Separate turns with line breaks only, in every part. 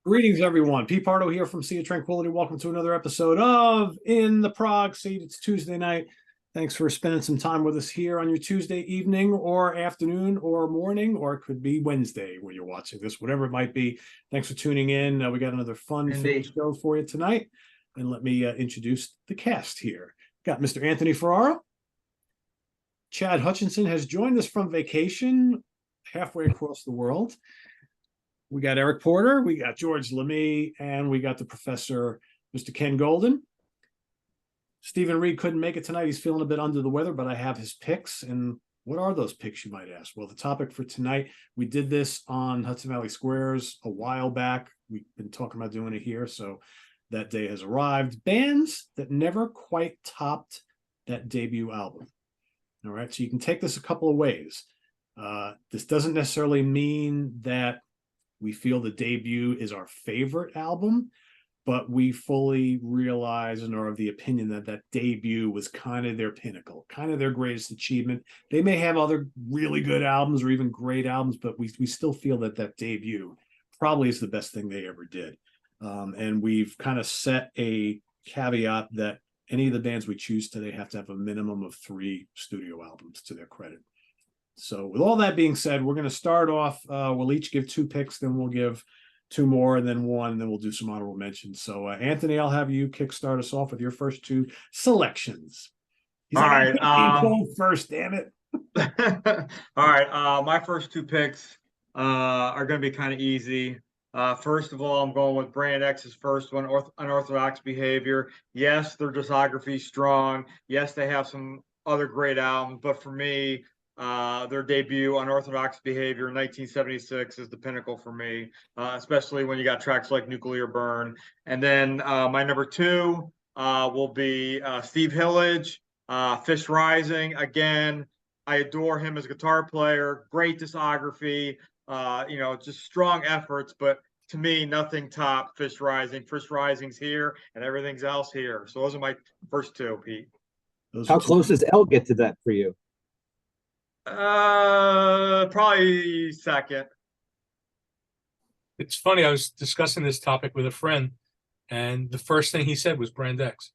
Greetings, everyone. Pete Pardo here from Sea of Tranquility. Welcome to another episode of In the Prog Seat. It's Tuesday night. Thanks for spending some time with us here on your Tuesday evening or afternoon or morning, or it could be Wednesday when you're watching this, whatever it might be. Thanks for tuning in. We got another fun show for you tonight. And let me introduce the cast here. Got Mr. Anthony Ferraro. Chad Hutchinson has joined us from vacation halfway across the world. We got Eric Porter, we got George Lemay, and we got the professor, Mr. Ken Golden. Stephen Reed couldn't make it tonight. He's feeling a bit under the weather, but I have his picks. And what are those picks, you might ask? Well, the topic for tonight, we did this on Hudson Valley Squares a while back. We've been talking about doing it here, so that day has arrived. Bands that never quite topped that debut album. All right, so you can take this a couple of ways. This doesn't necessarily mean that we feel the debut is our favorite album, but we fully realize and are of the opinion that that debut was kind of their pinnacle, kind of their greatest achievement. They may have other really good albums or even great albums, but we still feel that that debut probably is the best thing they ever did. And we've kind of set a caveat that any of the bands we choose today have to have a minimum of 3 studio albums to their credit. So with all that being said, we're going to start off. We'll each give 2 picks, then we'll give 2 more, and then 1, and then we'll do some honorable mentions. So Anthony, I'll have you kickstart us off with your first 2 selections.
All right.
First, damn it.
All right. My first 2 picks are going to be kind of easy. First of all, I'm going with Brand X's first one, Unorthodox Behavior. Yes, their discography's strong. Yes, they have some other great albums, but for me, their debut, Unorthodox Behavior in 1976, is the pinnacle for me, especially when you got tracks like Nuclear Burn. And then my number 2 will be Steve Hillage, Fish Rising. Again, I adore him as a guitar player, great discography, just strong efforts, but to me, nothing top Fish Rising. Fish Rising's here and everything's else here. So those are my first 2, Pete.
How close does L get to that for you?
Probably second.
It's funny, I was discussing this topic with a friend, and the first thing he said was Brand X.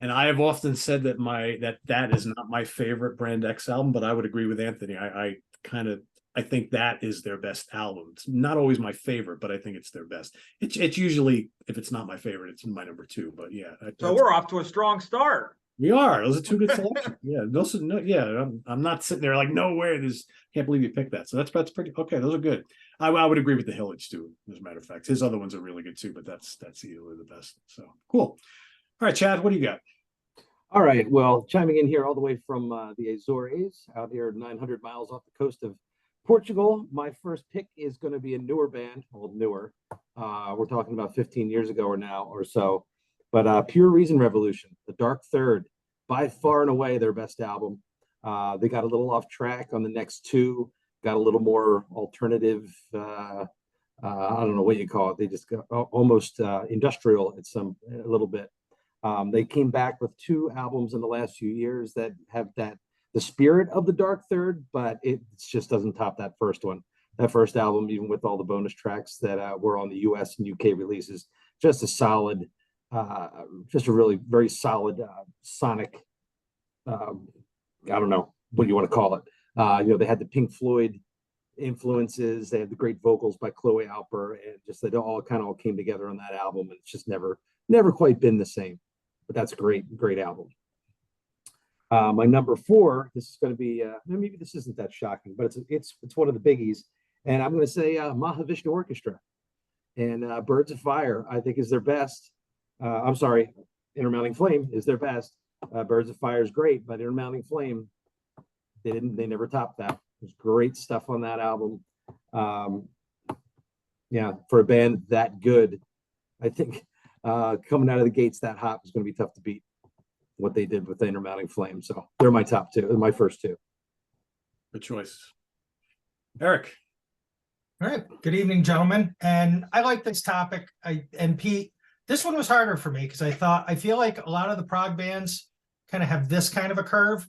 And I have often said that that is not my favorite Brand X album, but I would agree with Anthony. I think that is their best album. It's not always my favorite, but I think it's their best. It's usually, if it's not my favorite, it's my number 2. But yeah.
So we're off to a strong start.
We are. Those are 2 good selections. Yeah, I'm not sitting there like, no way. Can't believe you picked that. So that's pretty okay. Those are good. I would agree with the Hillage too. As a matter of fact, his other ones are really good too. But that's easily the best. So cool. All right, Chad, what do you got?
All right. Well, chiming in here all the way from the Azores, out here 900 miles off the coast of Portugal. My first pick is going to be a newer band, well, newer. We're talking about 15 years ago or so. But Pure Reason Revolution, The Dark Third, by far and away their best album. They got a little off track on the next 2, got a little more alternative. I don't know what you call it. They just got almost industrial a little bit. They came back with 2 albums in the last few years that have the spirit of The Dark Third, but it just doesn't top that first one. That first album, even with all the bonus tracks that were on the US and UK releases, just a solid. Just a really very solid sonic. I don't know what you want to call it. They had the Pink Floyd influences. They had the great vocals by Chloe Alper, and just they all came together on that album. And it's just never quite been the same. But that's a great album. My number 4. This is going to be maybe this isn't that shocking, but it's one of the biggies, and I'm going to say Mahavishnu Orchestra and Birds of Fire. I think is their best. I'm sorry, Intermounting Flame is their best. Birds of Fire is great, but Intermounting Flame, they never topped that. There's great stuff on that album. For a band that good, I think coming out of the gates that hot is going to be tough to beat what they did with the Intermounting Flame. So they're my top 2, my first 2.
Good choice. Eric.
All right. Good evening, gentlemen. And I like this topic. And Pete, this one was harder for me because I feel like a lot of the prog bands kind of have this kind of a curve.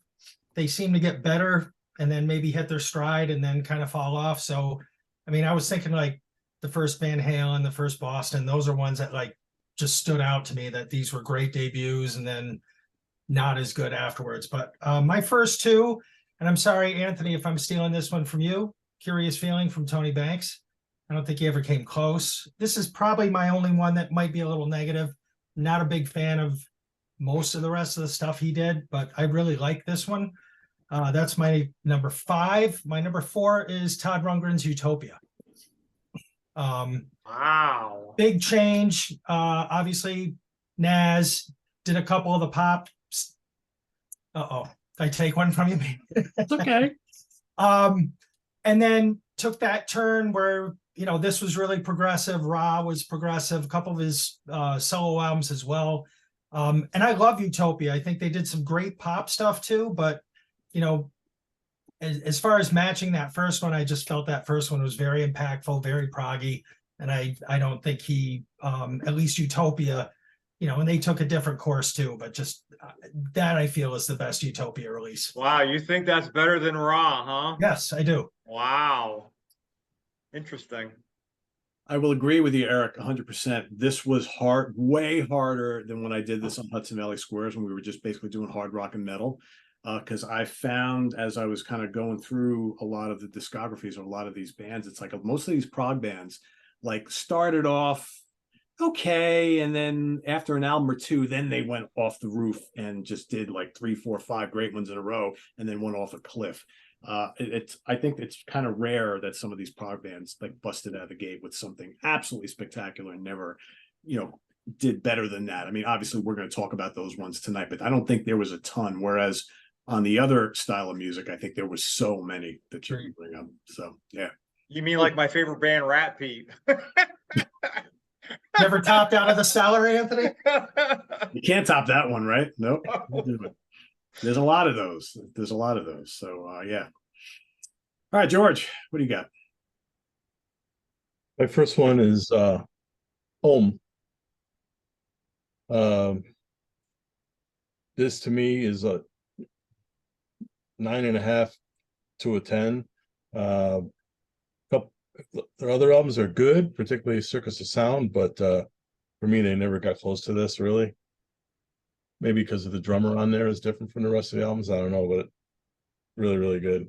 They seem to get better and then maybe hit their stride and then kind of fall off. So I mean, I was thinking like the first Van Halen, the first Boston, those are ones that like just stood out to me, that these were great debuts and then not as good afterwards. But my first two, and I'm sorry, Anthony, if I'm stealing this one from you, Curious Feeling from Tony Banks. I don't think he ever came close. This is probably my only one that might be a little negative. Not a big fan of most of the rest of the stuff he did, but I really like this one. That's my number 5. My number 4 is Todd Rundgren's Utopia.
Wow.
Big change. Obviously, Naz did a couple of the pop. Uh-oh, did I take one from you?
It's okay.
And then took that turn where, you know, this was really progressive. Ra was progressive, a couple of his solo albums as well. And I love Utopia. I think they did some great pop stuff too, but you know, as far as matching that first one, I just felt that first one was very impactful, very proggy. And I don't think he, at least Utopia, you know, and they took a different course too, but just that I feel is the best Utopia release.
Wow, you think that's better than Raw, huh?
Yes, I do.
Wow. Interesting.
I will agree with you, Eric, 100%. This was hard, way harder than when I did this on Hudson Valley Squares when we were just basically doing hard rock and metal. Because I found as I was kind of going through a lot of the discographies of a lot of these bands, it's like most of these prog bands like started off okay, and then after an album or two, then they went off the roof and just did like 3, 4, 5 great ones in a row, and then went off a cliff. I think it's kind of rare that some of these prog bands like busted out of the gate with something absolutely spectacular and never, you know, did better than that. I mean, obviously we're going to talk about those ones tonight, but I don't think there was a ton. Whereas on the other style of music, I think there was so many that you can bring up. So yeah.
You mean like my favorite band, Rat Pete?
Never topped out of the cellar, Anthony?
You can't top that one, right? Nope. There's a lot of those. There's a lot of those. So yeah. All right, George, what do you got?
My first one is Home. This to me is a 9.5 to a 10. Their other albums are good, particularly Circus of Sound, but for me, they never got close to this, really. Maybe because of the drummer on there is different from the rest of the albums. I don't know, but really, really good.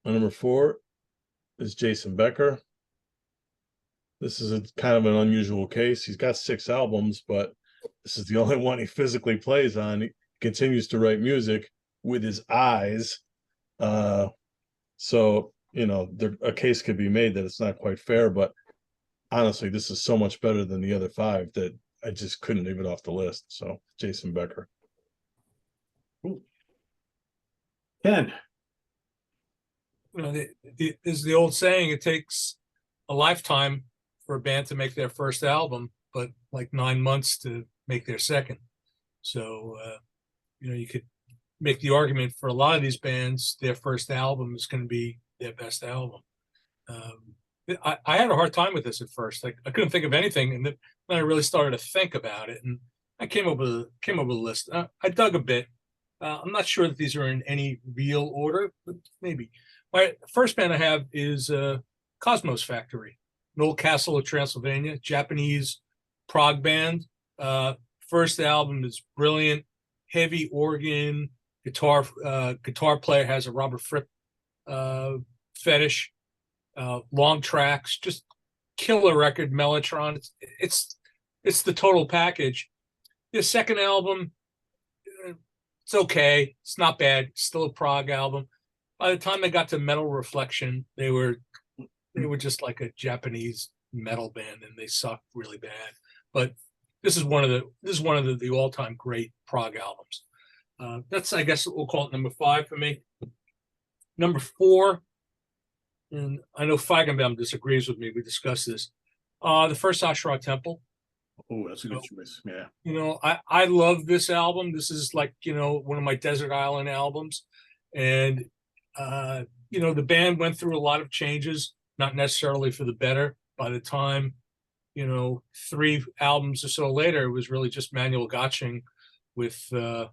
My number 4 is Jason Becker. This is a kind of an unusual case. He's got 6 albums, but this is the only one he physically plays on. He continues to write music with his eyes. So, you know, a case could be made that it's not quite fair, but honestly, this is so much better than the other 5 that I just couldn't leave it off the list. So Jason Becker.
Cool. Ken.
You know, there's the old saying, it takes a lifetime for a band to make their first album, but like 9 months to make their second. So, you know, you could make the argument for a lot of these bands, their first album is going to be their best album. I had a hard time with this at first. Like I couldn't think of anything, and then I really started to think about it, and I came up with a list. I dug a bit. I'm not sure that these are in any real order, but maybe. My first band I have is Cosmos Factory, an old Castle of Transylvania, Japanese prog band. First album is brilliant, heavy organ, guitar player has a Robert Fripp fetish, long tracks, just killer record, Mellotron. It's the total package. The second album, it's okay, it's not bad, it's still a prog album. By the time they got to Metal Reflection, they were just like a Japanese metal band, and they sucked really bad. But this is one of the all-time great prog albums. That's, I guess we'll call it number 5 for me. Number 4, and I know Feigenbaum disagrees with me. We discussed this. The first Ashra Temple.
Oh, that's a good choice. Yeah.
You know, I love this album. This is like, you know, one of my Desert Island albums. And, you know, the band went through a lot of changes, not necessarily for the better. By the time, you know, 3 albums or so later, it was really just Manuel Gotching with a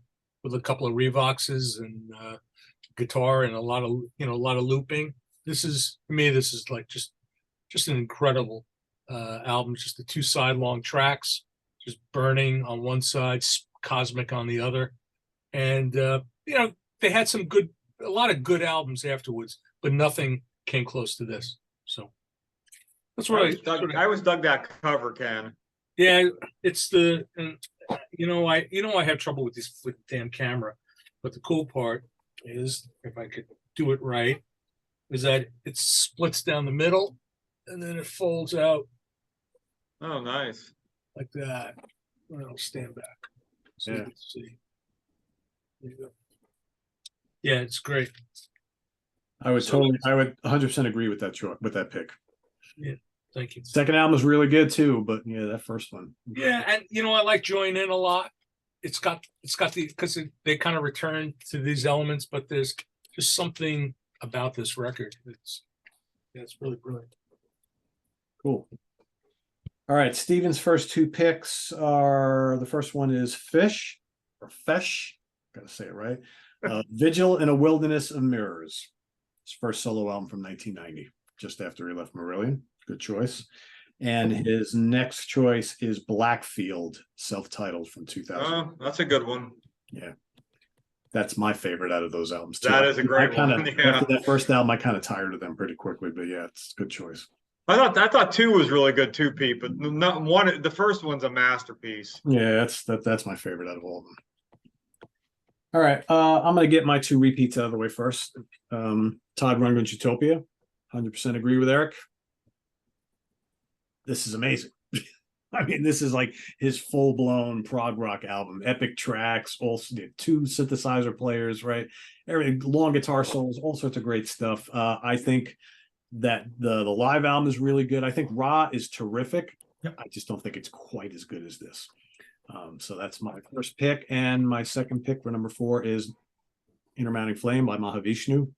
couple of Revoxes and guitar and a lot of looping. this is, to me, this is like just an incredible album. Just the 2 sidelong tracks, just burning on one side, cosmic on the other. And they had a lot of good albums afterwards, but nothing came close to this. So that's what
I always dug that cover, Ken.
yeah, it's the, and I have trouble with this with the damn camera, but the cool part is, if I could do it right, is that it splits down the middle and then it folds out
Oh, nice.
like that. I'll stand back so you can see. There you go. Yeah, it's great.
I would 100% agree with that pick.
Yeah, thank you.
Second album is really good too, but yeah, that first one.
Yeah, and I like Join In a lot. It's got the, because they kind of return to these elements, but there's just something about this record. It's really brilliant.
Cool. All right, Steven's first 2 picks are, the first one is Fish, or Fesh, gotta say it right. Vigil in a Wilderness of Mirrors. His first solo album from 1990, just after he left Marillion. Good choice. And his next choice is Blackfield, self-titled from 2000.
Oh, that's a good one.
Yeah. That's my favorite out of those albums too.
That is a great one. Yeah.
After that first album, I kind of tired of them pretty quickly, but yeah, it's a good choice.
I thought 2 was really good too, Pete, but not one. The first one's a masterpiece.
Yeah, that's my favorite out of all of them. All right, I'm gonna get my 2 repeats out of the way first. Todd Rundgren's Utopia, 100% agree with Eric. This is amazing. I mean, this is like his full-blown prog rock album. Epic tracks, also 2 synthesizer players, right? Everything, long guitar solos, all sorts of great stuff. I think that the live album is really good. I think Ra is terrific.
Yep.
I just don't think it's quite as good as this. So that's my first pick. And my second pick for number 4 is Intermounting Flame by Mahavishnu.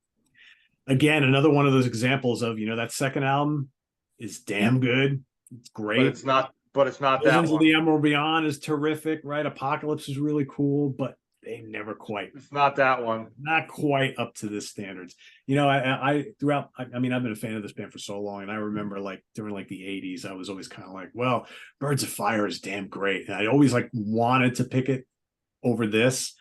Again, another one of those examples of, that second album is damn good. It's great.
But it's not that
Visions of
one.
the Emerald Beyond is terrific, right? Apocalypse is really cool, but they never quite.
It's not that one.
Not quite up to the standards. I I've been a fan of this band for so long, and I remember like during like the 80s, I was always kind of like, well, Birds of Fire is damn great. And I always like wanted to pick it over this.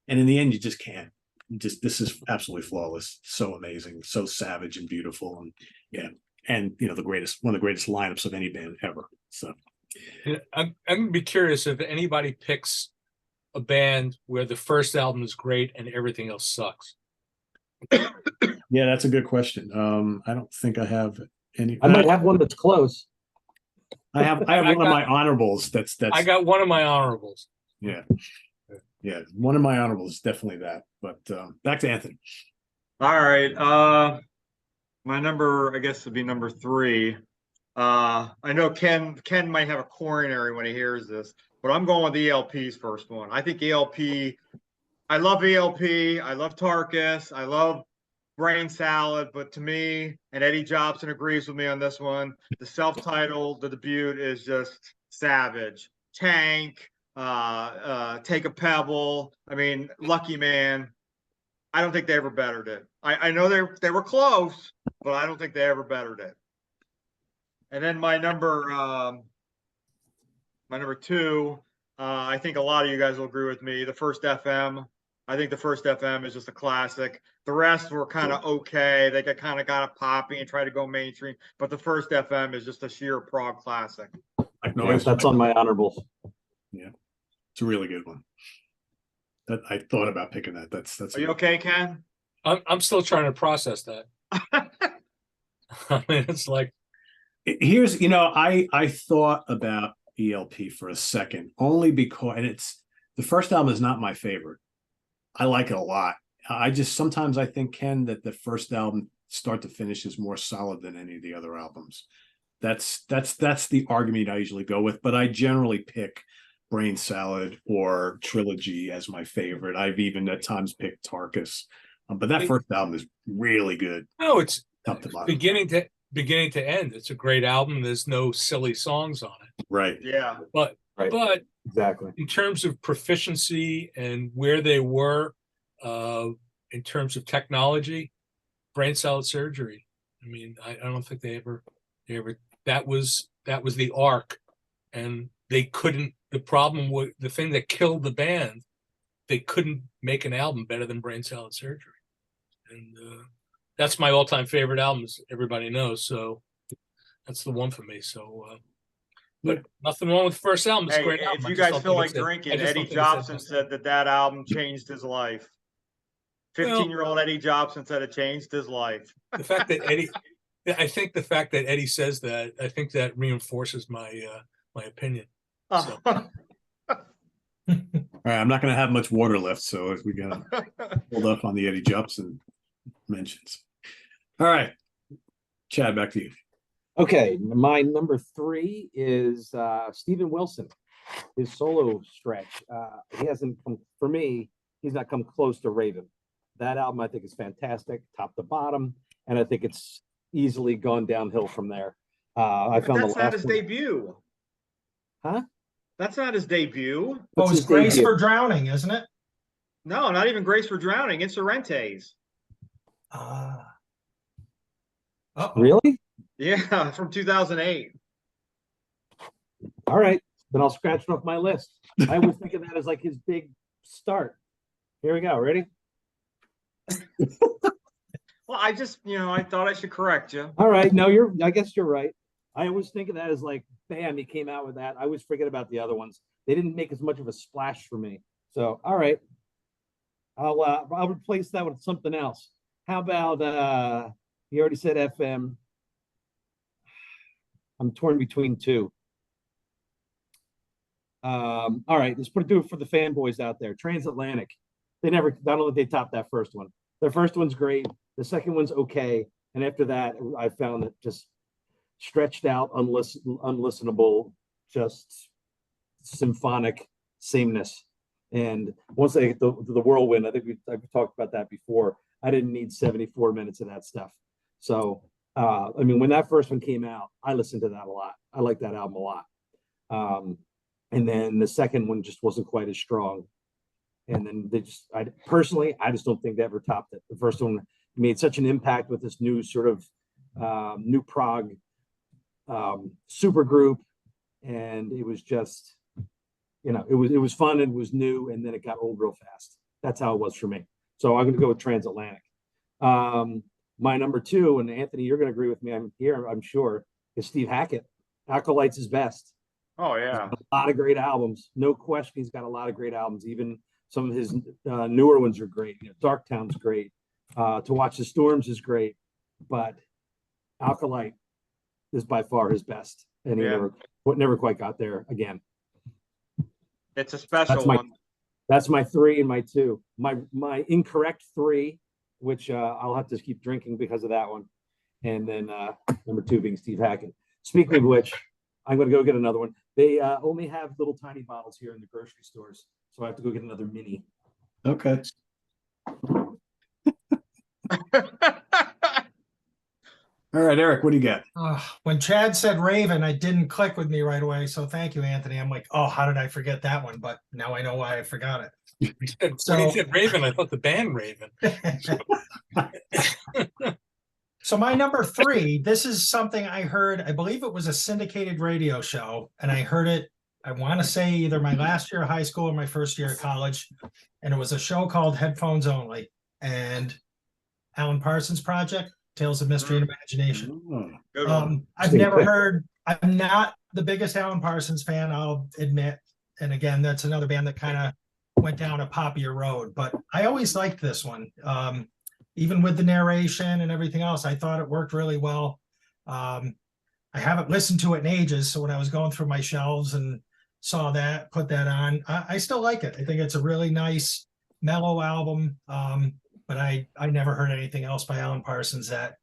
And in the end, you just can't. This is absolutely flawless. So amazing, so savage and beautiful. And yeah. And one of the greatest lineups of any band ever. So
I'm gonna be curious if anybody picks a band where the first album is great and everything else sucks.
Yeah, that's a good question. I don't think I have any.
I might have one that's close.
I have one of my honorables. That's.
I got one of my honorables.
Yeah, one of my honorables is definitely that. But back to Anthony.
All right. My number, I guess, would be number 3. I know Ken might have a coronary when he hears this, but I'm going with ELP's first one. I think ELP. I love ELP. I love Tarkus. I love Brain Salad. But to me, and Eddie Jobson agrees with me on this one, the self-titled, the debut is just savage. Tank, Take a Pebble. I mean, Lucky Man. I don't think they ever bettered it. I know they were close, but I don't think they ever bettered it. And then my number 2, I think a lot of you guys will agree with me. The First FM. I think the First FM is just a classic. The rest were kind of okay. They got a poppy and tried to go mainstream, but the First FM is just a sheer prog classic.
Yeah, that's on my honorables.
Yeah, it's a really good one. That I thought about picking that. That's.
Are you okay, Ken?
I'm still trying to process that. I mean, it's like,
here's, I thought about ELP for a second, only because, and it's, the first album is not my favorite. I like it a lot. Sometimes I think, Ken, that the first album start to finish is more solid than any of the other albums. That's the argument I usually go with, but I generally pick Brain Salad or Trilogy as my favorite. I've even at times picked Tarkus, but that first album is really good.
no, it's
Top to bottom.
beginning to end. It's a great album. There's no silly songs on it.
Right.
Yeah.
But
Exactly.
in terms of proficiency and where they were, in terms of technology, Brain Salad Surgery I mean, I don't think they ever that was the arc, and they couldn't. The problem was the thing that killed the band. They couldn't make an album better than Brain Salad Surgery, and that's my all-time favorite album, as everybody knows. So that's the one for me. So, but nothing wrong with the first album. It's a
Hey,
great album.
if
I
you
just
guys
don't
feel
think
like
it's a- I
drinking,
just don't
Eddie
think it's a
Jobson
best
said that album changed his life. 15-year-old Eddie Jobson said it changed his life.
The fact that Eddie, I think the fact that Eddie says that, I think that reinforces my my opinion. So.
All right, I'm not going to have much water left, so if we got to hold up on the Eddie Jobson mentions. All right, Chad, back to you.
Okay, my number 3 is Steven Wilson, his solo stretch. He hasn't come, for me, he's not come close to Raven. That album I think is fantastic, top to bottom, and I think it's easily gone downhill from there. I found
That's
the
not
last
his
one.
debut.
Huh?
That's not his debut.
What's
it's
his
Grace
debut?
for Drowning, isn't it?
No, not even Grace for Drowning. It's Sorrente's.
Really?
Yeah, from 2008.
All right, then I'll scratch it off my list. I was thinking that as like his big start. Here we go. Ready?
Well, I just, I thought I should correct you.
All right. No, I guess you're right. I always think of that as like, bam, he came out with that. I always forget about the other ones. They didn't make as much of a splash for me. So, all right. I'll replace that with something else. How about you already said FM. I'm torn between two. All right, let's do it for the fanboys out there. Transatlantic. I don't know if they topped that first one. The first one's great. The second one's okay. And after that, I found it just stretched out, unlistenable, just symphonic sameness. And once they get the whirlwind, I think I've talked about that before. I didn't need 74 minutes of that stuff. So, I mean, when that first one came out, I listened to that a lot. I like that album a lot. And then the second one just wasn't quite as strong. And then I just don't think they ever topped it. The first one made such an impact with this new sort of new prog super group, and it was just, it was fun and it was new, and then it got old real fast. That's how it was for me. So I'm going to go with Transatlantic. My number 2, and Anthony, you're going to agree with me. I'm sure, is Steve Hackett. Acolyte's his best.
Oh yeah,
A lot of great albums. No question, he's got a lot of great albums. Even some of his newer ones are great. Darktown's great. To Watch the Storms is great, but Acolyte is by far his best, and he never quite got there again.
it's a special one.
That's my 3 and my 2. My incorrect 3, which I'll have to keep drinking because of that one, and then number 2 being Steve Hackett. Speaking of which, I'm going to go get another one. They only have little tiny bottles here in the grocery stores, so I have to go get another mini.
Okay. All right, Eric, what do you got?
When Chad said Raven, it didn't click with me right away. So thank you, Anthony. I'm like, oh, how did I forget that one? But now I know why I forgot it.
When he said Raven, I thought the band Raven.
So my number 3, this is something I heard, I believe it was a syndicated radio show, and I heard it, I want to say either my last year of high school or my first year of college, and it was a show called Headphones Only, and Alan Parsons Project, Tales of Mystery and Imagination.
Good one.
I'm not the biggest Alan Parsons fan, I'll admit, and again, that's another band that kind of went down a poppier road, but I always liked this one. Even with the narration and everything else, I thought it worked really well. I haven't listened to it in ages, so when I was going through my shelves and saw that, put that on, I still like it. I think it's a really nice, mellow album, but I never heard anything else by Alan Parsons that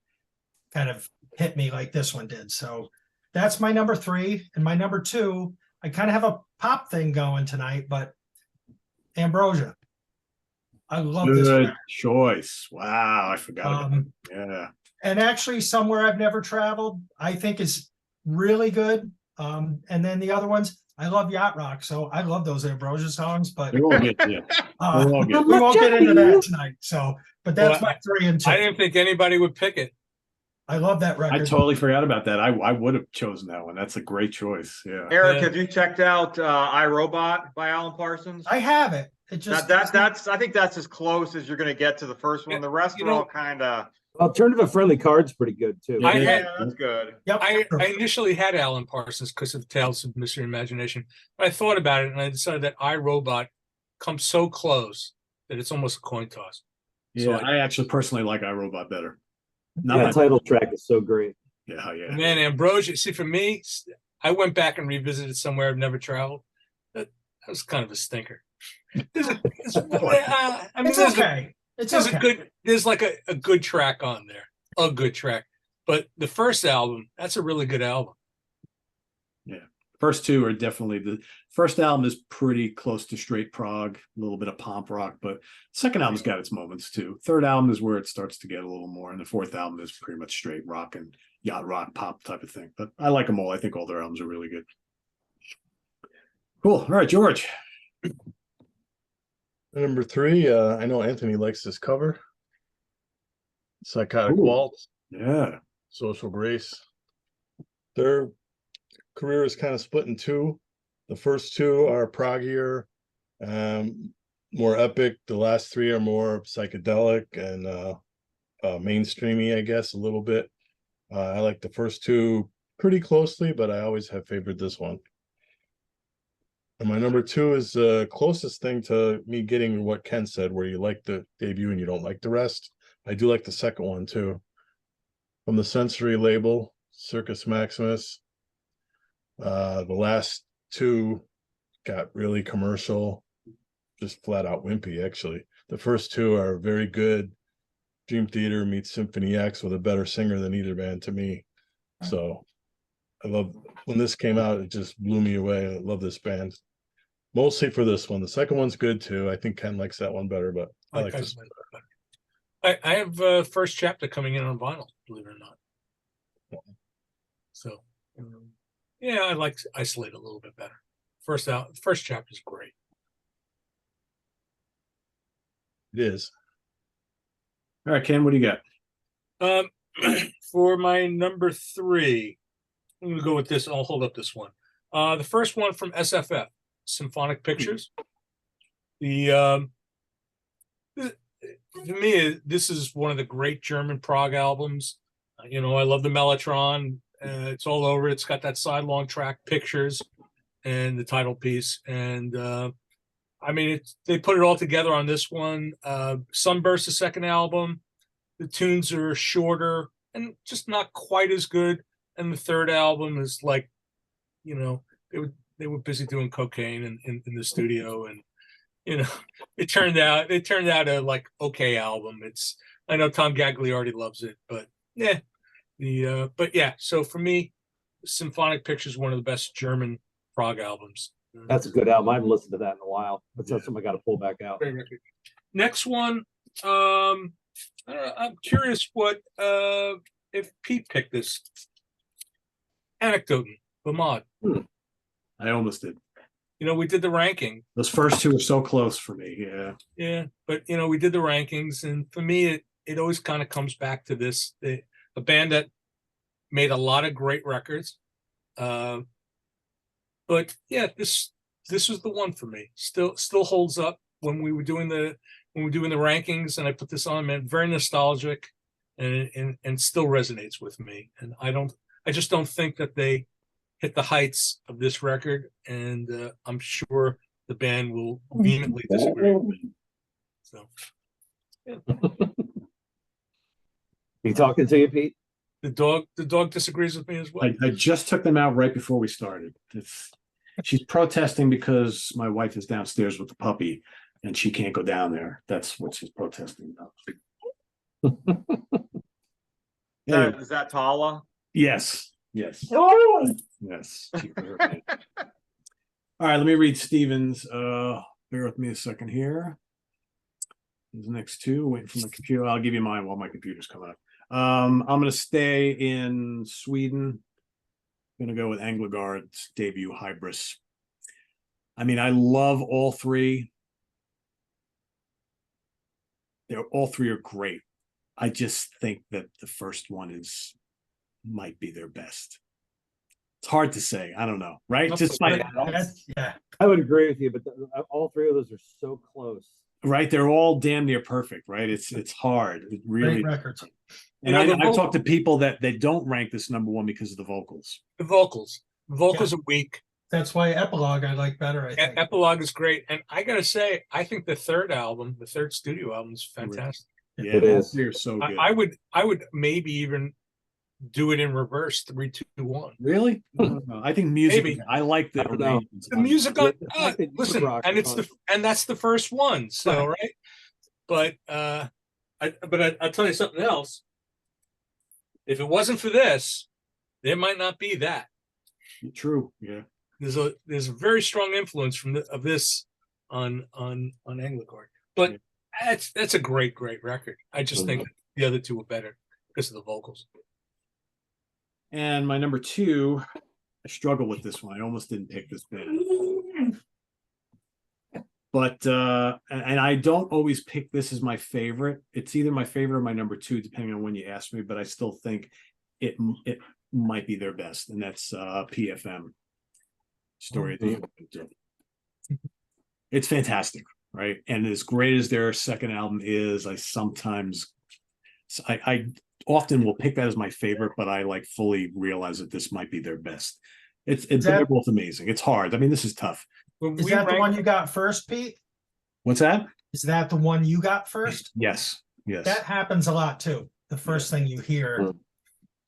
kind of hit me like this one did. So that's my number 3. And my number 2, I kind of have a pop thing going tonight, but Ambrosia. I love this
Good
record.
choice. Wow, I forgot about it. Yeah.
And actually, Somewhere I've Never Traveled, I think is really good. And then the other ones, I love Yacht Rock, so I love those Ambrosia songs. But
They won't get you.
we won't get into that tonight. So, but that's my 3 and 2.
I didn't think anybody would pick it.
I love that
I
record.
totally forgot about that. I would have chosen that one. That's a great choice. Yeah.
Eric,
Yeah.
have you checked out iRobot by Alan Parsons?
I have it. It just
That's I think that's as close as you're going to get to the first one.
Yeah,
The rest
you
are all
know-
kind of
Alternative friendly cards pretty good too.
I
yeah,
had-
that's good.
yep.
I initially had Alan Parsons because of Tales of Mystery and Imagination. But I thought about it and I decided that iRobot comes so close that it's almost a coin toss. So
Yeah, I actually personally like iRobot better. Not
That
my,
title track is so great.
yeah.
Man, Ambrosia. See, for me, I went back and revisited somewhere I've never traveled. That was kind of a stinker. There's a, it's, I mean,
It's okay.
There's like a good track on there, a good track. But the first album, that's a really good album.
First two are definitely the first album is pretty close to straight prog, a little bit of pomp rock, but second album's got its moments too. Third album is where it starts to get a little more, and the fourth album is pretty much straight rock and yacht rock pop type of thing. But I like them all. I think all their albums are really good. Cool. All right, George.
Number 3, I know Anthony likes this cover. Psychotic
Ooh.
Waltz,
Yeah.
Social Grace. Their career is kind of split in two. The first two are proggier, more epic. The last 3 are more psychedelic and mainstreamy, I guess, a little bit. I like the first 2 pretty closely, but I always have favored this one. And my number 2 is the closest thing to me getting what Ken said, where you like the debut and you don't like the rest. I do like the second one too. From the Sensory label, Circus Maximus. The last 2 got really commercial, just flat out wimpy, actually. The first 2 are very good. Dream Theater meets Symphony X with a better singer than either band to me. So I love when this came out, it just blew me away. I love this band. Mostly for this one. The second one's good too. I think Ken likes that one better, but I like this one.
I have first chapter coming in on vinyl, believe it or not. So yeah, I like Isolate a little bit better. First chapter is great.
It is.
All right, Ken, what do you got?
For my number 3, I'm gonna go with this. I'll hold up this one. The first one from SFF, Symphonic Pictures. To me, this is one of the great German prog albums. I love the Mellotron. It's all over. It's got that sidelong track, Pictures, and the title piece. And they put it all together on this one. Sunburst, the second album. The tunes are shorter and just not quite as good. And the third album is like, they were busy doing cocaine in the studio, and it turned out a like okay album. I know Tom Gagliardi loves it, but yeah, so for me, Symphonic Pictures is one of the best German prog albums.
That's a good album. I haven't listened to that in a while. That's something I got to pull back out.
Great record. Next one, I'm curious if Pete picked this. Anecdote, Vermont.
I almost did.
We did the ranking.
Those first 2 are so close for me. Yeah.
Yeah, but we did the rankings, and for me, it always kind of comes back to this: a band that made a lot of great records. But yeah, this was the one for me. Still holds up when we were doing the rankings, and I put this on, man. Very nostalgic, and still resonates with me. And I just don't think that they hit the heights of this record, and I'm sure the band will vehemently disagree with me. So, yeah.
You talking to you, Pete?
The dog disagrees with me as well.
I just took them out right before we started. She's protesting because my wife is downstairs with the puppy and she can't go down there. That's what she's protesting about. Anyway,
Is that Tala?
yes. Yes. All right, let me read Steven's. Bear with me a second here. These next 2, waiting for my computer. I'll give you mine while my computer's coming up. I'm going to stay in Sweden. I'm going to go with Anglagard's debut, Hybris. I mean, I love all 3. All 3 are great. I just think that the first one is might be their best. It's hard to say. I don't know, right?
That's
Just
okay.
Yeah.
I would agree with you, but all three of those are so close.
right. They're all damn near perfect, right? It's hard. It really.
Great records.
And
You know,
I've talked to people that they don't rank this number one because of the vocals.
The vocals are weak.
That's why Epilogue I like better, I think.
Epilogue is great, and I gotta say, I think the third studio album, is fantastic.
Yeah,
It is.
They're so good.
I would maybe even do it in reverse, 3, 2, 1.
Really? I don't know. I think music.
Maybe.
I like the
I don't know.
arrangements
The
on it.
music on
The fact that you
listen,
rock
and
is
it's
on-
and that's the first one. So right, but I'll tell you something else. If it wasn't for this, there might not be that.
True. Yeah.
There's a very strong influence of this on Anglicord. But that's a great record. I just think the other two were better because of the vocals.
And my number two, I struggle with this one. I almost didn't pick this band. But and I don't always pick this as my favorite. It's either my favorite or my number two, depending on when you ask me. But I still think it might be their best, and that's PFM. Story of the End. It's fantastic, right? And as great as their second album is, I often will pick that as my favorite, but I like fully realize that this might be their best. They're both amazing. It's hard. I mean, this is tough.
Is that the one you got first, Pete?
What's that?
Is that the one you got first?
Yes.
That happens a lot too. The first thing you hear.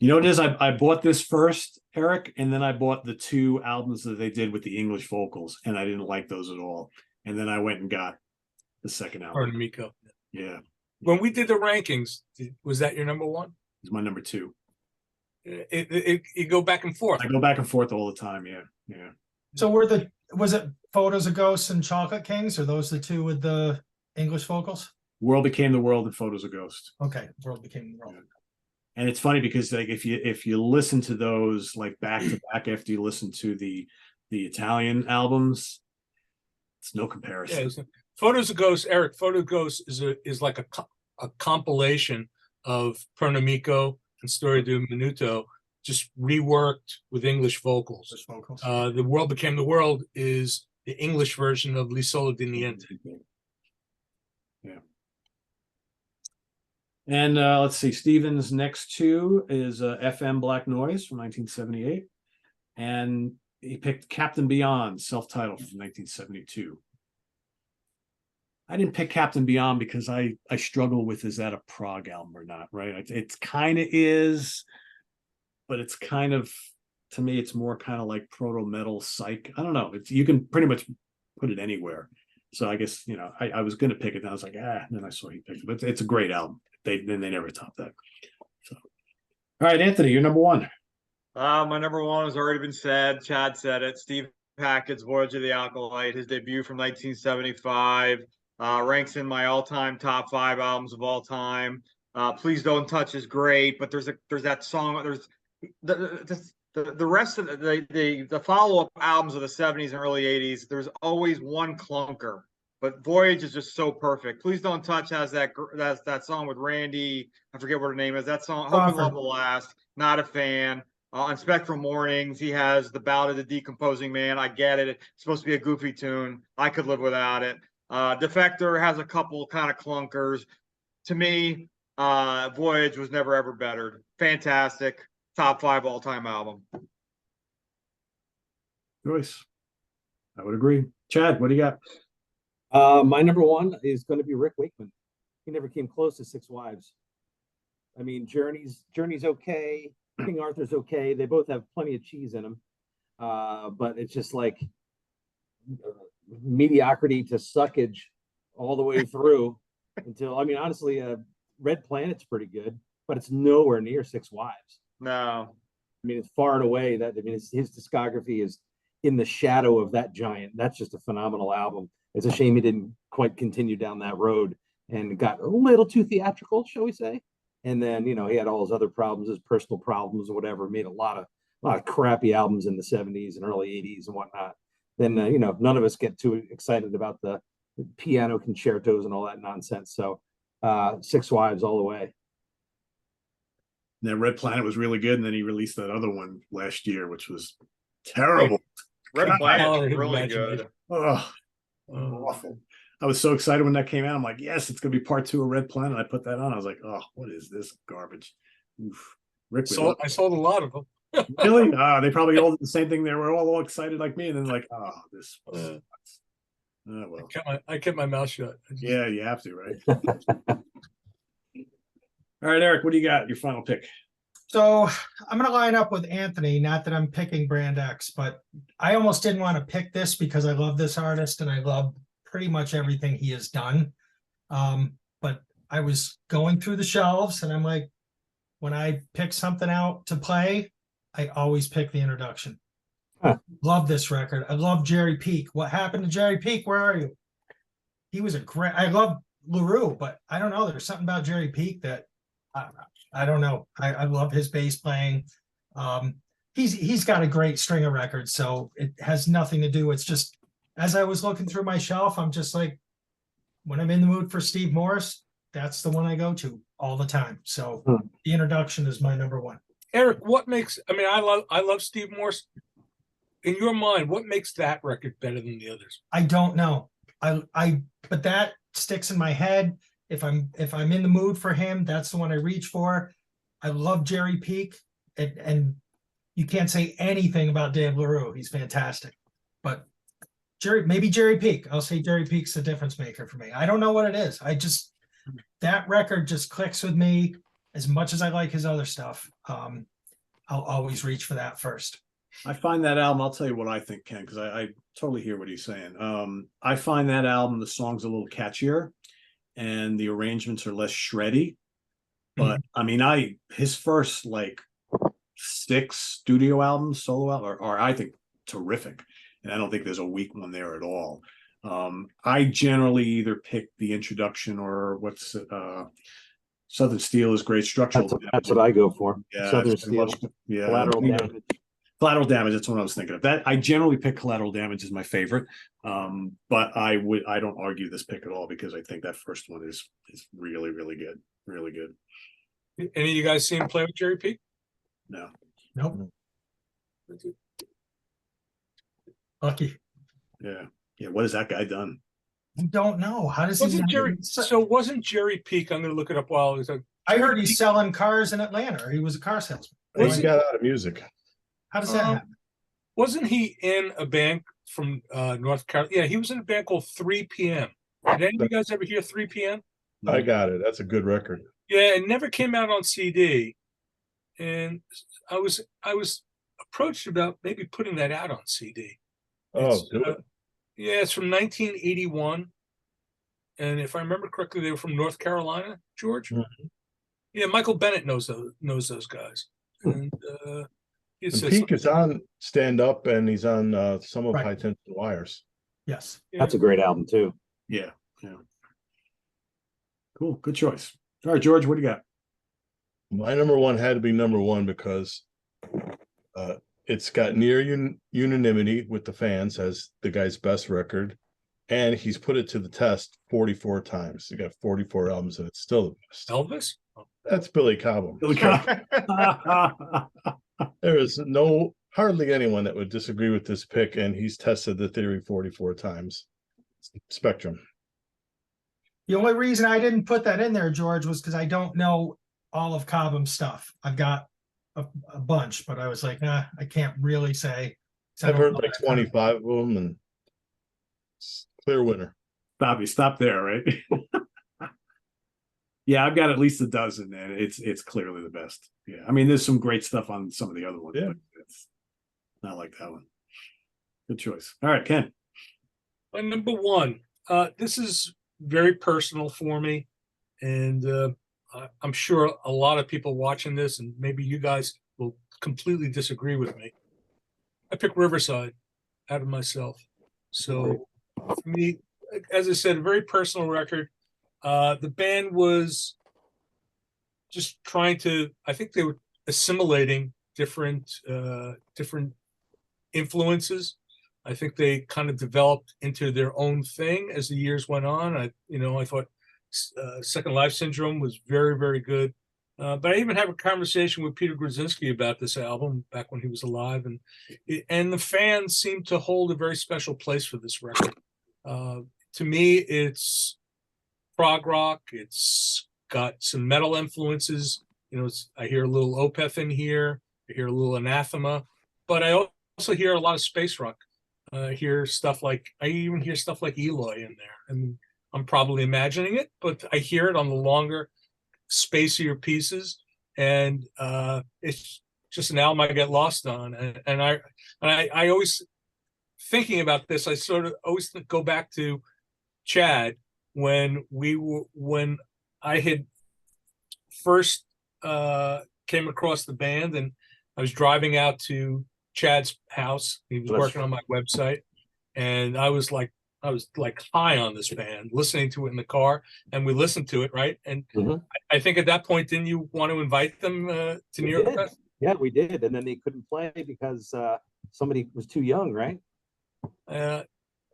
You know what it is? I bought this first, Eric, and then I bought the two albums that they did with the English vocals, and I didn't like those at all. And then I went and got the second album.
Pardon me, Miko.
Yeah.
When we did the rankings, was that your number one?
It's my number two.
You go back and forth.
I go back and forth all the time. Yeah.
So was it Photos of Ghosts and Chocolate Kings? Are those the two with the English vocals?
World Became the World and Photos of Ghost.
Okay, World Became the World.
And it's funny because like if you listen to those like back to back after you listen to the Italian albums, it's no comparison.
Yeah, Photos of Ghosts, Eric. Photos of Ghosts is like a compilation of Pernamico and Storia di un Minuto, just reworked with English vocals. The World Became the World is the English version of L'Isola di Niente.
Yeah. And let's see, Steven's next two is FM Black Noise from 1978. And he picked Captain Beyond, self-titled from 1972. I didn't pick Captain Beyond because I struggle with, is that a prog album or not, right? It kind of is, but it's kind of, to me, it's more kind of like proto-metal psych. I don't know. You can pretty much put it anywhere. So I guess, I was going to pick it, and I was like, and then I saw he picked it. But it's a great album. They never topped that. So, all right, Anthony, you're number one.
My number one has already been said. Chad said it. Steve Hackett's Voyage of the Alkalite, his debut from 1975, ranks in my all-time top 5 albums of all time. Please Don't Touch is great, but there's that song. There's the rest of the follow-up albums of the 70s and early 80s. There's always one clunker. But Voyage is just so perfect. Please Don't Touch has that song with Randy. I forget what her name is. That song, Hope and Love Will Last. Not a fan. On Spectral Mornings, he has The Ballad of the Decomposing Man. I get it. It's supposed to be a goofy tune. I could live without it. Defector has a couple kind of clunkers. To me, Voyage was never ever bettered. Fantastic. Top 5 all-time album.
Joyce, I would agree. Chad, what do you got?
My number one is going to be Rick Wakeman. He never came close to Six Wives. I mean, Journey's okay. King Arthur's okay. They both have plenty of cheese in them. But it's just like mediocrity to suckage all the way through until, I mean, honestly, Red Planet's pretty good, but it's nowhere near Six Wives.
No.
I mean, it's far and away that, I mean, his discography is in the shadow of that giant. That's just a phenomenal album. It's a shame he didn't quite continue down that road and got a little too theatrical, shall we say? And then, he had all his other problems, his personal problems or whatever, made a lot of crappy albums in the 70s and early 80s and whatnot. Then, none of us get too excited about the piano concertos and all that nonsense. So, Six Wives all the way.
And then Red Planet was really good, and then he released that other one last year, which was terrible.
Red
God.
Planet's
Oh,
really
imagination.
good.
Oh, awful. I was so excited when that came out. I'm like, yes, it's gonna be part 2 of Red Planet. I put that on. I was like, oh, what is this garbage? Oof. Rick was
So I sold a lot of them.
really? They probably all did the same thing. They were all excited like me, and then like, oh, this sucks. Oh, well,
I kept my mouth shut.
yeah, you have to, right? All right, Eric, what do you got? Your final pick.
So I'm going to line up with Anthony. Not that I'm picking Brand X, but I almost didn't want to pick this because I love this artist and I love pretty much everything he has done. But I was going through the shelves and I'm like, when I pick something out to play, I always pick the introduction.
Huh.
Love this record. I love Jerry Peak. What happened to Jerry Peak? Where are you? He was a great. I love LaRue, but I don't know. There's something about Jerry Peak that I don't know. I love his bass playing. He's got a great string of records, so it has nothing to do. It's just as I was looking through my shelf, I'm just like, when I'm in the mood for Steve Morris, that's the one I go to all the time. So the introduction is my number one.
Eric, what makes? I mean, I love Steve Morse. In your mind, what makes that record better than the others?
I don't know. But that sticks in my head. If I'm in the mood for him, that's the one I reach for. I love Jerry Peak, and you can't say anything about Dave LaRue. He's fantastic. But maybe Jerry Peak. I'll say Jerry Peak's the difference maker for me. I don't know what it is. That record just clicks with me as much as I like his other stuff. I'll always reach for that first.
I find that album, I'll tell you what I think, Ken, because I totally hear what he's saying. I find that album, the songs a little catchier and the arrangements are less shreddy. But I mean, his first like 6 studio albums, solo albums, are I think terrific. And I don't think there's a weak one there at all. I generally either pick the introduction or Southern Steel is great structural.
That's what I go for.
Yeah,
Southern Steel,
yeah,
Collateral Damage.
Collateral Damage. That's what I was thinking of. That I generally pick Collateral Damage as my favorite. But I don't argue this pick at all because I think that first one is really, really good. Really good.
Any of you guys seen him play with Jerry Peak?
No.
Nope. Lucky.
Yeah. Yeah. What has that guy done?
I don't know. How does
Wasn't
he?
Jerry? So wasn't Jerry Peak? I'm going to look it up while he's.
I heard he's selling cars in Atlanta. Or he was a car salesman.
He got out of music.
How does that happen?
Wasn't he in a band from North Carolina? Yeah, he was in a band called 3 p.m. Did any of you guys ever hear 3 p.m.?
I got it. That's a good record.
Yeah, it never came out on CD. And I was approached about maybe putting that out on CD.
Oh, do it.
Yeah, it's from 1981. And if I remember correctly, they were from North Carolina, George.
Mhm.
Yeah, Michael Bennett knows those guys. And he
And
says
Peak is on Stand Up, and he's on some of
Right.
High Tension Wires.
Yes.
That's a great album too.
Yeah. Yeah. Cool. Good choice. All right, George, what do you got?
My number one had to be number one because it's got near unanimity with the fans as the guy's best record, and he's put it to the test 44 times. He got 44 albums, and it's still the best.
Elvis?
That's Billy Cobham.
Billy Cobham.
There is hardly anyone that would disagree with this pick, and he's tested the theory 44 times. Spectrum.
The only reason I didn't put that in there, George, was because I don't know all of Cobham's stuff. I've got a bunch, but I was like, I can't really say.
I've heard like 25 of them, and it's clear winner.
Stop there, right? Yeah, I've got at least a dozen, and it's clearly the best. Yeah, I mean, there's some great stuff on some of the other ones,
Yeah.
but it's not like that one. Good choice. All right, Ken.
My number one. This is very personal for me, and I'm sure a lot of people watching this, and maybe you guys will completely disagree with me. I pick Riverside out of myself. So for me, as I said, a very personal record. The band was just trying to, I think they were assimilating different influences. I think they kind of developed into their own thing as the years went on. I thought Second Life Syndrome was very, very good. But I even had a conversation with Peter Grudzinski about this album back when he was alive, and the fans seem to hold a very special place for this record. To me, it's prog rock. It's got some metal influences. I hear a little Opeth in here. I hear a little Anathema, but I also hear a lot of space rock. I even hear stuff like Eloy in there, and I'm probably imagining it, but I hear it on the longer, spacier pieces, and it's just an album I get lost on. And I always, thinking about this, I sort of always go back to Chad when I had first came across the band, and I was driving out to Chad's house. He was working on my website, and I was like high on this band, listening to it in the car, and we listened to it, right? And I think at that point, didn't you want to invite them to New York Fest?
Yeah, we did, and then they couldn't play because somebody was too young, right?
I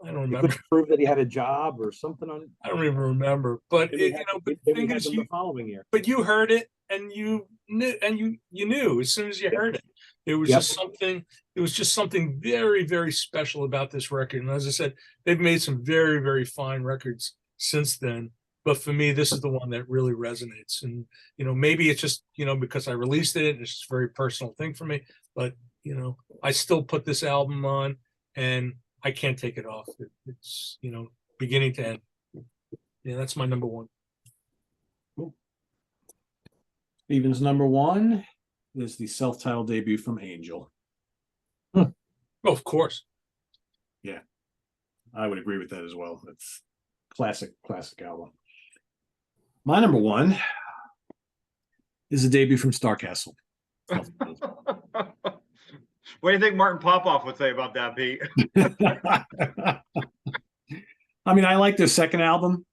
don't
He
remember.
couldn't prove that he had a job or something on.
I don't even remember. But
Then
the
we
thing
had
is,
them the following year.
but you heard it, and you knew as soon as you heard it. It was just something. It was just something very, very special about this record. And as I said, they've made some very, very fine records since then. But for me, this is the one that really resonates. And maybe it's just because I released it, and it's just a very personal thing for me. But I still put this album on, and I can't take it off. It's beginning to end. Yeah, that's my number one.
Cool. Steven's number one is the self-titled debut from Angel.
Oh, of course.
Yeah, I would agree with that as well. It's classic album. My number one is a debut from Starcastle.
What do you think Martin Popoff would say about that, Pete?
I mean, I like their second album,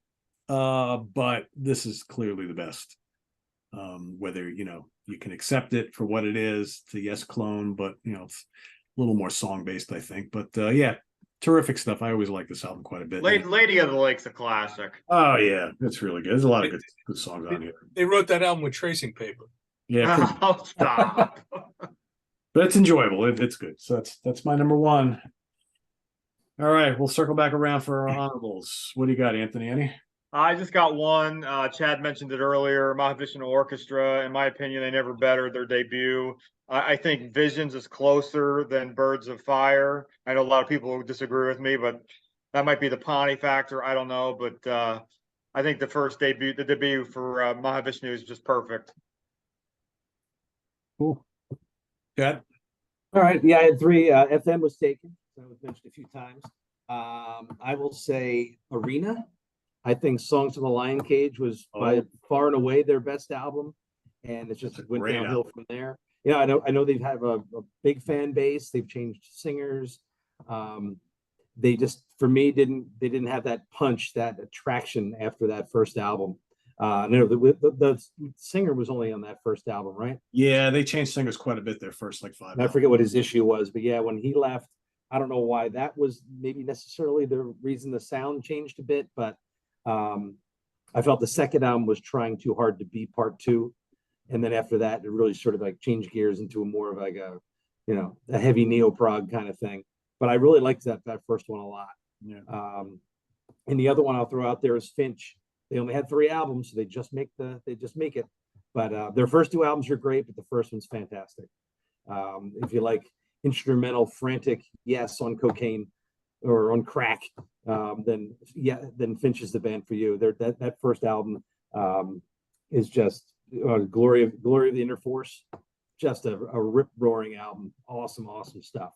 but this is clearly the best. Whether you can accept it for what it is, it's a Yes clone, but it's a little more song based, I think. But yeah, terrific stuff. I always like this album quite a bit.
Lady of the Lake's a classic.
Oh yeah, it's really good. There's a lot of good songs on here.
They wrote that album with tracing paper.
Yeah,
Oh, stop.
but it's enjoyable. It's good. So that's my number one. All right, we'll circle back around for our honorables. What do you got, Anthony? Any?
I just got one. Chad mentioned it earlier. Mahavishnu Orchestra, in my opinion, they never bettered their debut. I think Visions is closer than Birds of Fire. I know a lot of people who disagree with me, but that might be the Pawnee factor. I don't know, but I think the debut for Mahavishnu is just perfect.
Cool. Good.
All right. Yeah, I had three. FM was taken. So it was mentioned a few times. I will say Arena. I think Songs of the Lion Cage was by far and away their best album, and it's just went downhill from there. Yeah, I know they've had a big fan base. They've changed singers. They just, for me, didn't have that punch, that attraction after that first album. The singer was only on that first album, right?
Yeah, they changed singers quite a bit their first 5
I forget what his issue was, but yeah, when he left, I don't know why that was maybe necessarily the reason the sound changed a bit, but I felt the second album was trying too hard to be part two. And then after that, it really sort of changed gears into a more of a heavy neo-prog kind of thing. But I really liked that first one a lot.
Yeah.
And the other one I'll throw out there is Finch. They only had 3 albums, so they just make it. But their first 2 albums are great, but the first one's fantastic. If you like instrumental, frantic, yes, on cocaine or on crack, then Finch is the band for you. That first album is just Glory of the Inner Force, just a rip roaring album. Awesome stuff.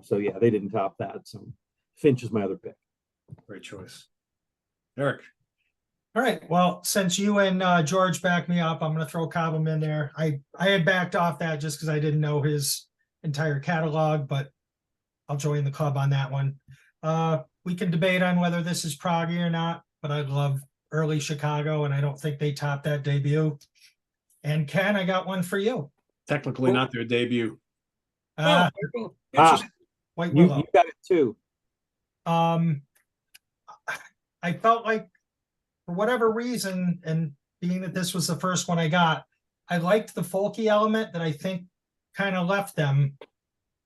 So yeah, they didn't top that. So Finch is my other pick.
Great choice. Eric.
All right. Well, since you and George backed me up, I'm going to throw Cobham in there. I had backed off that just because I didn't know his entire catalog, but I'll join the club on that one. We can debate on whether this is proggy or not, but I love early Chicago, and I don't think they topped that debut. And Ken, I got one for you.
Technically not their debut.
White
You
Willow.
got it too.
I felt like, for whatever reason, and being that this was the first one I got, I liked the folky element that I think kind of left them.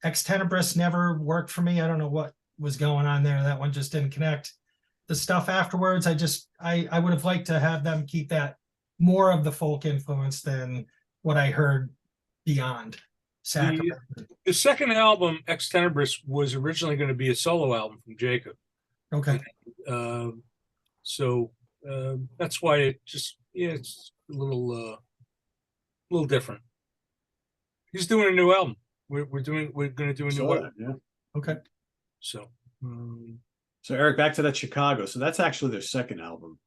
Ex Tenebris never worked for me. I don't know what was going on there. That one just didn't connect. The stuff afterwards, I would have liked to have them keep that more of the folk influence than what I heard beyond. Sacrament.
The second album, Ex Tenebris, was originally going to be a solo album from Jacob.
Okay.
So that's why it's a little different. He's doing a new album. We're going to do a new album.
Yeah.
Okay.
So,
So Eric, back to that Chicago. So that's actually their second album.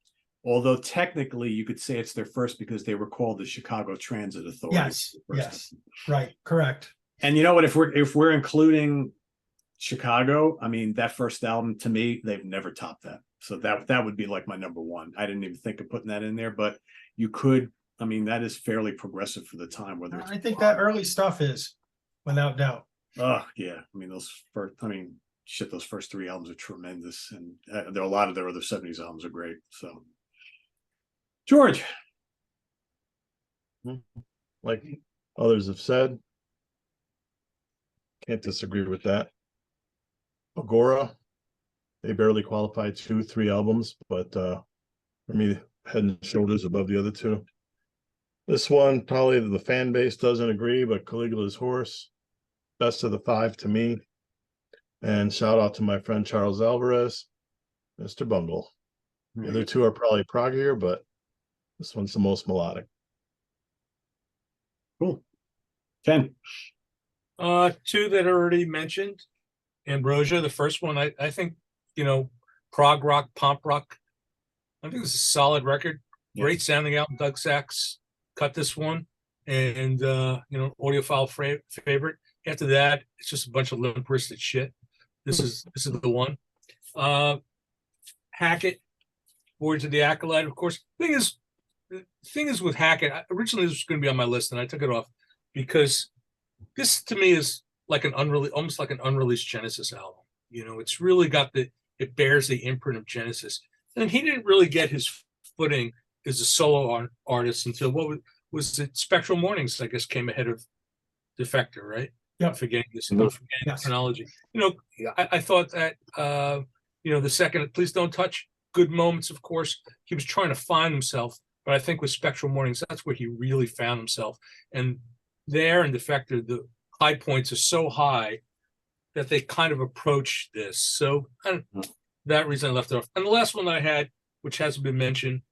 Although technically you could say it's their first because they were called the Chicago Transit Authority.
Yes. Yes. Right. Correct.
And you know what? If we're including Chicago, I mean, that first album to me, they've never topped that. So that would be like my number one. I didn't even think of putting that in there, but you could. I mean, that is fairly progressive for the time. Whether it's
I think that early stuff is, without doubt.
oh yeah, I mean those first. I mean, shit, those first three albums are tremendous, and there are a lot of their other '70s albums are great. So, George,
Like others have said, can't disagree with that. Agora, they barely qualified 2-3 albums, but for me, head and shoulders above the other two. This one, probably the fan base doesn't agree, but Caligula's Horse, best of the 5 to me. And shout out to my friend Charles Alvarez, Mr. Bungle. The other two are probably proggier, but this one's the most melodic.
cool. Ken,
two that are already mentioned. Ambrosia, the first one, I think, prog rock, pomp rock. I think it's a solid record. Great sounding album. Doug Sachs cut this one, and audiophile favorite. After that, it's just a bunch of limp wristed shit. This is the one. Hackett, Voyage of the Acolyte, of course. The thing is with Hackett, originally this was going to be on my list, and I took it off because this to me is like almost like an unreleased Genesis album. It's really it bears the imprint of Genesis. And he didn't really get his footing as a solo artist until what was it? Spectral Mornings, I guess, came ahead of Defector, right?
Yeah.
Forgetting the chronology. I thought that the second Please Don't Touch, good moments, of course. He was trying to find himself, but I think with Spectral Mornings, that's where he really found himself. And there in Defector, the high points are so high that they kind of approach this. So that reason I left it off. And the last one that I had, which hasn't been mentioned,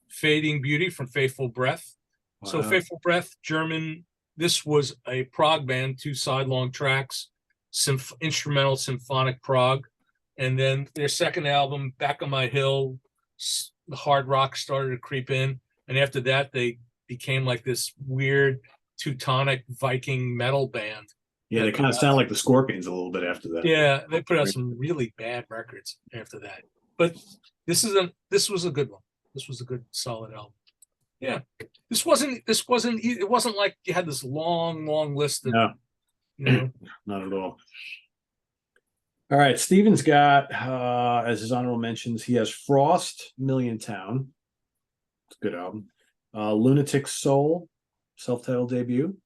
Fading Beauty from Faithful Breath. Wow. So Faithful Breath, German. This was a prog band, 2 sidelong tracks, instrumental symphonic prog. And then their second album, Back on My Hill, the hard rock started to creep in. And after that, they became like this weird Teutonic Viking metal band.
Yeah, they kind of sound like the Scorpions a little bit after that.
Yeah, they put out some really bad records after that. But this was a good one. This was a good, solid album. Yeah, it wasn't like you had this long list of,
not at all. All right, Steven's got as his honorable mentions, he has Frost, Million Town. It's a good album. Lunatic Soul, self-titled debut.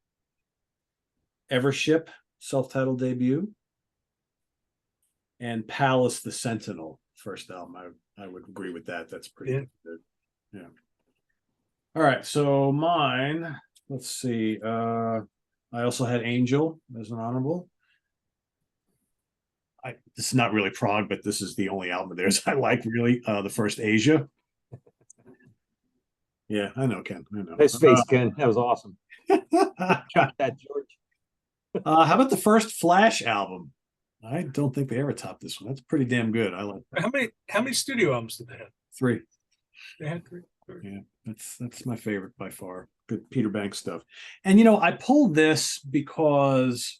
Evership, self-titled debut. And Palace the Sentinel, first album. I would agree with that. That's pretty good. Yeah. All right, so mine, let's see. I also had Angel as an honorable. This is not really prog, but this is the only album of theirs I like, really. The first Asia. Yeah, I know, Ken. I know.
Nice face, Ken. That was awesome. Got that, George.
How about the first Flash album? I don't think they ever topped this one. That's pretty damn good. I like that.
How many studio albums did they have?
3.
They had 3.
Yeah, that's my favorite by far. Good Peter Banks stuff. And I pulled this because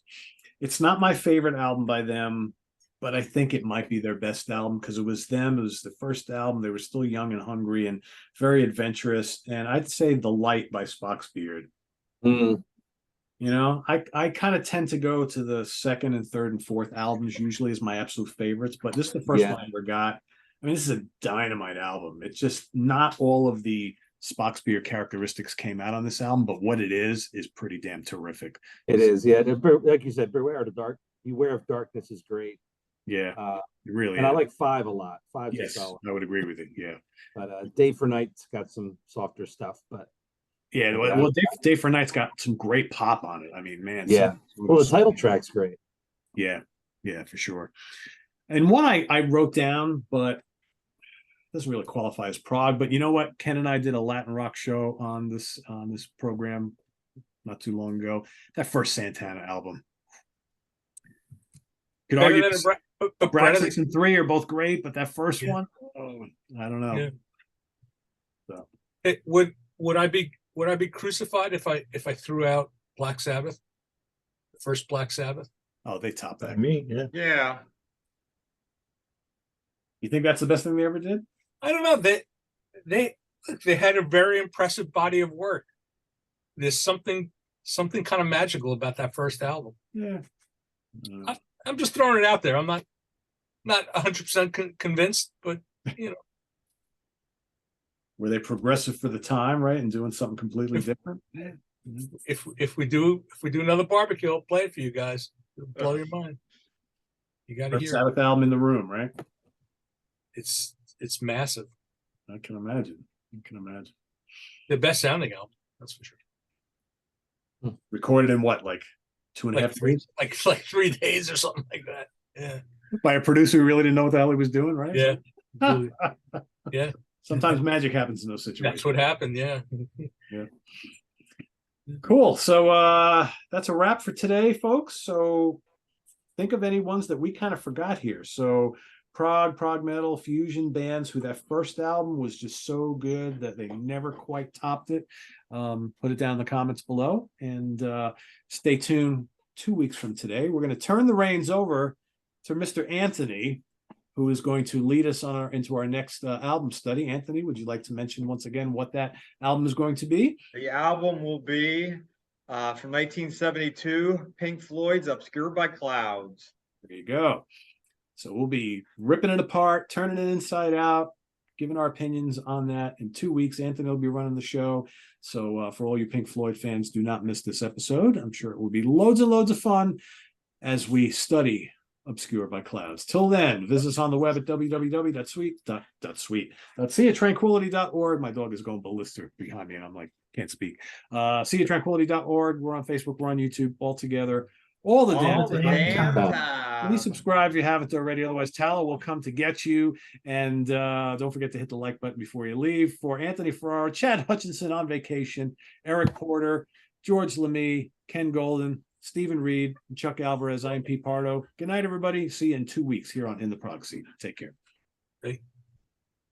it's not my favorite album by them, but I think it might be their best album because it was them. It was the first album. They were still young and hungry and very adventurous. And I'd say The Light by Spock's Beard.
Mm.
I kind of tend to go to the second and third and fourth albums usually as my absolute favorites, but this is the first one I ever got. I mean, this is a dynamite album. It's just not all of the Spock's characteristics came out on this album, but what it is pretty damn terrific.
It is, yeah. Like you said, Beware of Darkness is great.
Yeah, it really
And
is.
I like 5 a lot. 5's
Yes,
a solid.
I would agree with it. Yeah.
But Day for Night's got some softer stuff, but
Yeah, well, Day for Night's got some great pop on it. I mean, man.
yeah. Well, the title track's great.
Yeah, for sure. And one I wrote down, but doesn't really qualify as prog. But you know what? Ken and I did a Latin rock show on this program not too long ago. That first Santana album. Could argue Brad 6 and 3 are both great, but that first one, I don't know.
Yeah.
So.
Hey, would I be crucified if I threw out Black Sabbath, the first Black Sabbath?
Oh, they topped that.
Me, yeah.
Yeah.
You think that's the best thing they ever did?
I don't know. They had a very impressive body of work. There's something kind of magical about that first album.
Yeah.
I'm just throwing it out there. I'm not 100% convinced, but you know.
Were they progressive for the time, right, and doing something completely different?
Yeah. If we do another barbecue, I'll play it for you guys. It'll blow your mind. You got to hear
Sabbath album in the room, right?
It's massive.
I can imagine.
The best sounding album, that's for sure.
Recorded in what, like 2.5 days?
Like 3 days or something like that. Yeah.
By a producer who really didn't know what the hell he was doing, right?
Yeah. Really. Yeah.
Sometimes magic happens in those situations.
That's what happened. Yeah.
Yeah. Cool. So that's a wrap for today, folks. So think of any ones that we kind of forgot here. So prog metal, fusion bands who that first album was just so good that they never quite topped it. Put it down in the comments below, and stay tuned 2 weeks from today. We're going to turn the reins over to Mr. Anthony, who is going to lead us into our next album study. Anthony, would you like to mention once again what that album is going to be?
The album will be from 1972, Pink Floyd's Obscured by Clouds.
There you go. So we'll be ripping it apart, turning it inside out, giving our opinions on that in 2 weeks. Anthony will be running the show. So for all you Pink Floyd fans, do not miss this episode. I'm sure it will be loads and loads of fun as we study Obscured by Clouds. Till then, visit us on the web at www.seatranquility.org. My dog is going ballistic behind me, and I'm like, can't speak. Seatranquility.org. We're on Facebook. We're on YouTube. All together. All the damn time. Please subscribe if you haven't already. Otherwise, Tala will come to get you. And don't forget to hit the like button before you leave. For Anthony Ferrara, Chad Hutchinson on vacation, Eric Porter, George Lemie, Ken Golden, Stephen Reed, and Chuck Alvarez, I am Pete Pardo. Good night, everybody. See you in 2 weeks here on In the Prog Seat. Take care.
Hey.